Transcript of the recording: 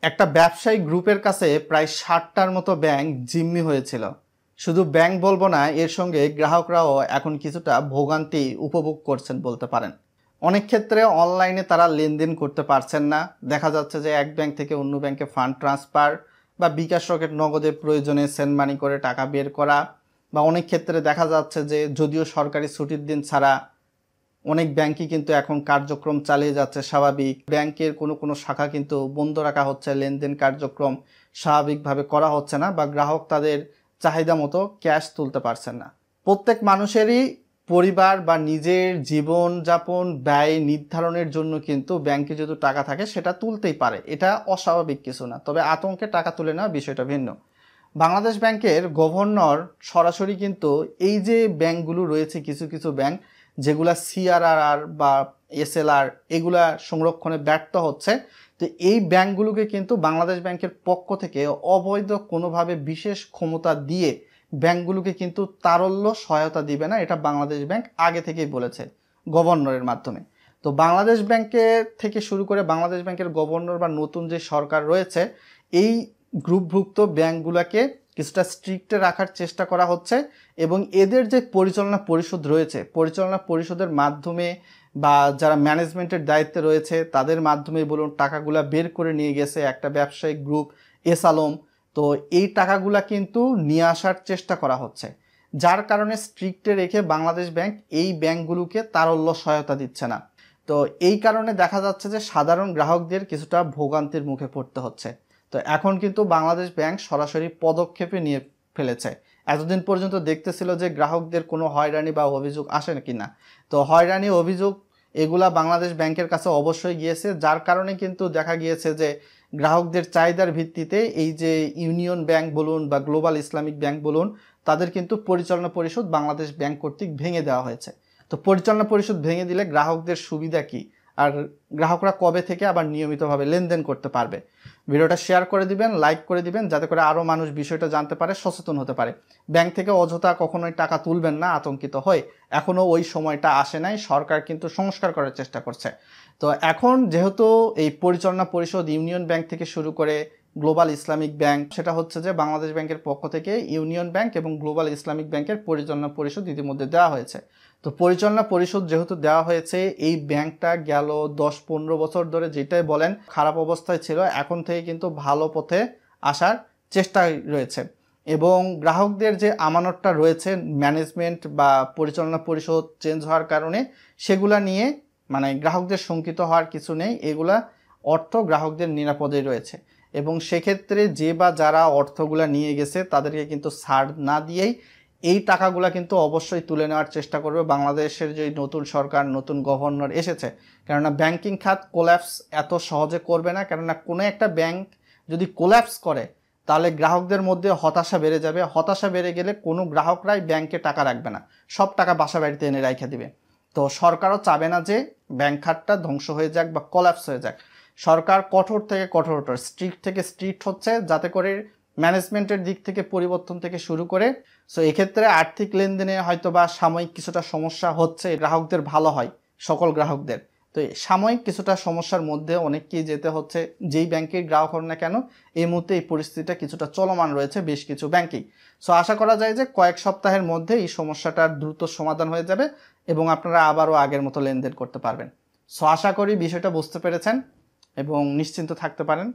একটা ব্যবসায়িক গ্রুপের কাছে প্রায় 60টার মতো ব্যাংক জিম্মি হয়েছিল। শুধু ব্যাংক বলবো না, এর সঙ্গে গ্রাহকরাও এখন কিছুটা ভোগান্তি উপভোগ করছেন বলতে পারেন। অনেক ক্ষেত্রে অনলাইনে তারা লেনদেন করতে পারছেন না। দেখা যাচ্ছে যে এক ব্যাংক থেকে অন্য ব্যাংকে ফান্ড ট্রান্সফার বা বিকাশ রকেট নগদে প্রয়োজনে সেন্ড মানি করে টাকা বের করা, বা অনেক ক্ষেত্রে দেখা যাচ্ছে যে যদিও সরকারি ছুটির দিন ছাড়া অনেক ব্যাংকই কিন্তু এখন কার্যক্রম চালিয়ে যাচ্ছে স্বাভাবিক। ব্যাংকের কোনো কোনো শাখা কিন্তু বন্ধ রাখা হচ্ছে, লেনদেন কার্যক্রম স্বাভাবিকভাবে করা হচ্ছে না, বা গ্রাহক তাদের চাহিদা মতো ক্যাশ তুলতে পারছেন না। প্রত্যেক মানুষেরই পরিবার বা নিজের জীবনযাপন ব্যয় নির্ধারণের জন্য কিন্তু ব্যাংকে যদি টাকা থাকে সেটা তুলতেই পারে, এটা অস্বাভাবিক কিছু না। তবে আতঙ্কে টাকা তুলে নেওয়া বিষয়টা ভিন্ন। বাংলাদেশ ব্যাংকের গভর্নর সরাসরি কিন্তু এই যে ব্যাংকগুলো রয়েছে, কিছু কিছু ব্যাংক যেগুলা সিআরআর বা এসএলআর এগুলা সংরক্ষণে ব্যর্থ হচ্ছে, তো এই ব্যাংকগুলোকে কিন্তু বাংলাদেশ ব্যাংকের পক্ষ থেকে অবৈধ কোনোভাবে বিশেষ ক্ষমতা দিয়ে ব্যাংকগুলোকে কিন্তু তারল্য সহায়তা দিবে না, এটা বাংলাদেশ ব্যাংক আগে থেকেই বলেছে গভর্নরের মাধ্যমে। তো বাংলাদেশ ব্যাংকের থেকে শুরু করে বাংলাদেশ ব্যাংকের গভর্নর বা নতুন যে সরকার রয়েছে, এই গ্রুপভুক্ত ব্যাংকগুলোকে কিছুটা স্ট্রিক্টে রাখার চেষ্টা করা হচ্ছে, এবং এদের যে পরিচালনা পরিষদ রয়েছে, পরিচালনা পরিষদের মাধ্যমে বা যারা ম্যানেজমেন্টের দায়িত্বে রয়েছে তাদের মাধ্যমে বলুন, টাকাগুলা বের করে নিয়ে গেছে একটা ব্যবসায়িক গ্রুপ এস আলম। তো এই টাকাগুলা কিন্তু নিয়ে আসার চেষ্টা করা হচ্ছে, যার কারণে স্ট্রিক্টে রেখে বাংলাদেশ ব্যাংক এই ব্যাংকগুলোকে তারল্য সহায়তা দিচ্ছে না। তো এই কারণে দেখা যাচ্ছে যে সাধারণ গ্রাহকদের কিছুটা ভোগান্তির মুখে পড়তে হচ্ছে। তো এখন কিন্তু বাংলাদেশ ব্যাংক সরাসরি পদক্ষেপে নিয়ে ফেলেছে। এতদিন পর্যন্ত দেখতেছিল যে গ্রাহকদের কোনো হয়রানি বা অভিযোগ আসে কিনা, তো হয়রানি অভিযোগ এগুলা বাংলাদেশ ব্যাংকের কাছে অবশ্যই গিয়েছে, যার কারণে কিন্তু দেখা গিয়েছে যে গ্রাহকদের চাহিদার ভিত্তিতে এই যে ইউনিয়ন ব্যাংক বলুন বা গ্লোবাল ইসলামিক ব্যাংক বলুন, তাদের কিন্তু পরিচালনা পরিষদ বাংলাদেশ ব্যাংক কর্তৃক ভেঙে দেওয়া হয়েছে। তো পরিচালনা পরিষদ ভেঙে দিলে গ্রাহকদের সুবিধা কি, আর গ্রাহকরা কবে থেকে আবার নিয়মিতভাবে লেনদেন করতে পারবে? ভিডিওটা শেয়ার করে দিবেন, লাইক করে দিবেন, যাতে করে আরও মানুষ বিষয়টা জানতে পারে, সচেতন হতে পারে। ব্যাংক থেকে অযথা কখনোই টাকা তুলবেন না আতঙ্কিত হয়, এখনও ওই সময়টা আসে নাই। সরকার কিন্তু সংস্কার করার চেষ্টা করছে। তো এখন যেহেতু এই পরিচালনা পরিষদ ইউনিয়ন ব্যাংক থেকে শুরু করে গ্লোবাল ইসলামিক ব্যাংক, সেটা হচ্ছে যে বাংলাদেশ ব্যাংকের পক্ষ থেকে ইউনিয়ন ব্যাংক এবং গ্লোবাল ইসলামিক ব্যাংকের পরিচালনা পরিষদ ইতিমধ্যে দেওয়া হয়েছে। তো পরিচালনা পরিষদ যেহেতু দেওয়া হয়েছে, এই ব্যাংকটা গেল 10-15 বছর ধরে যেটাই বলেন খারাপ অবস্থায় ছিল, এখন থেকে কিন্তু ভালো পথে আসার চেষ্টা রয়েছে। এবং গ্রাহকদের যে আমানতটা রয়েছে ম্যানেজমেন্ট বা পরিচালনা পরিষদ চেঞ্জ হওয়ার কারণে, সেগুলা নিয়ে মানে গ্রাহকদের শঙ্কিত হওয়ার কিছু নেই। এগুলা অর্থ গ্রাহকদের নিরাপদেই রয়েছে, এবং সেক্ষেত্রে যে বা যারা অর্থগুলা নিয়ে গেছে তাদেরকে কিন্তু ছাড় না দিয়েই এই টাকাগুলা কিন্তু অবশ্যই তুলে নেওয়ার চেষ্টা করবে বাংলাদেশের যে নতুন সরকার, নতুন গভর্নর এসেছে। কেননা ব্যাংকিং খাত কোল্যাপস এত সহজে করবে না, কেননা কোনো একটা ব্যাংক যদি কোল্যাপস করে তাহলে গ্রাহকদের মধ্যে হতাশা বেড়ে যাবে। হতাশা বেড়ে গেলে কোনো গ্রাহকরাই ব্যাংকে টাকা রাখবে না, সব টাকা বাসা বাড়িতে এনে রেখে দিবে। তো সরকারও চাবে না যে ব্যাংক খাতটা ধ্বংস হয়ে যাক বা কোল্যাপস হয়ে যাক। সরকার কঠোর থেকে কঠোরতর, স্ট্রিক্ট থেকে স্ট্রিক্ট হচ্ছে, যাতে করে ম্যানেজমেন্টের দিক থেকে পরিবর্তন থেকে শুরু করে। সো এক্ষেত্রে আর্থিক লেনদেনে হয়তো বা সাময়িক কিছুটা সমস্যা হচ্ছে, গ্রাহকদের ভালো হয় সকল গ্রাহকদের। তো সাময়িক কিছুটা সমস্যার মধ্যে অনেককেই যেতে হচ্ছে, যেই ব্যাংকের গ্রাহক হন না কেন। এই মুহূর্তে এই পরিস্থিতিটা কিছুটা চলমান রয়েছে বেশ কিছু ব্যাংকেই। সো আশা করা যায় যে কয়েক সপ্তাহের মধ্যে এই সমস্যাটার দ্রুত সমাধান হয়ে যাবে এবং আপনারা আবারও আগের মতো লেনদেন করতে পারবেন। সো আশা করি বিষয়টা বুঝতে পেরেছেন এবং নিশ্চিন্ত থাকতে পারেন।